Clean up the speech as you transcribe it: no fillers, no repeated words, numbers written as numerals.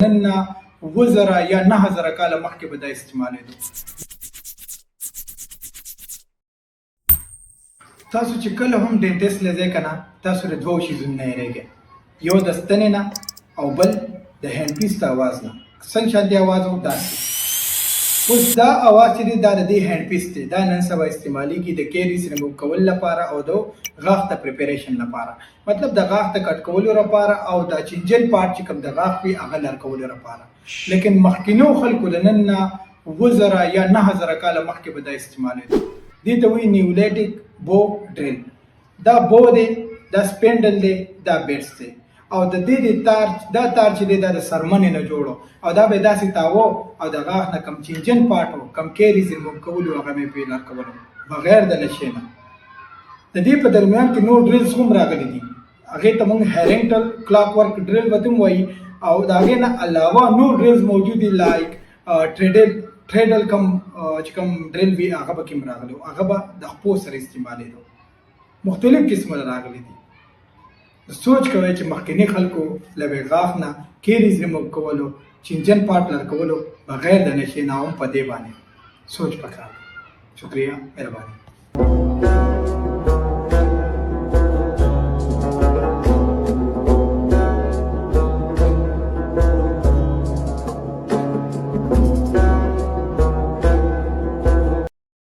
نن 2000 یا 9000 کاله مخکې به دا استعمالېدو. تاسو چې کله هم ډینټسټ له ځای که نه تاسو د دوو شیزونو نه یېرېږئ، یو د ستنې نه او بل د هینډ پیس د اواز نه. څنګه شانتې اواز و داسې. اوس دا اواز چې دی دا د دې هینډ پیس دی، دا نن سبا استعمالېږي د کیریز ریموو کولو لپاره او د غاښ د پریپریشن لپاره، مطلب د غاښ د کټ کولو لپاره او د چینجن پارټ چې کوم د غاښ وي هغه لر کولو لپاره. لیکن مخکینو خلکو د نن نه 2000 یا 9000 کاله مخکې به دا استعمالېدو. دې ته وایي نیولیټک بو ډریل. دا بو دی، دا سپینډل دی، دا بیټس دی او د دې تار دا تار چې دی دا د سرمنې نه جوړو او دا به یې داسې تاوه او د غاښ نه کم چینجن پارټ و کم کیریز ریموو کولو هغه مې پرې لر کولو بغیر د نشې نه. د دې په درمیان کې نور ډریلز هم راغلي دي، هغې ته موږ هیرنګټل کلاک ورک ډریل به هم وایي او د هغې نه علاوه نور ډریلز موجود دي لایک ټریډل کم چې کوم ډریل وي هغه به کې هم راغلی و، هغه به د خپو سره استعمالېدو. مختلف قسمه راغلي دي. سوچ کوئ چې مخکیني خلکو له غاښ نه کیریز ریموو کولو، چینجن پارټ لر کولو بغیر د نشې نه هم په دې باندې سوچ پکار دی. شکریه، مهرباني.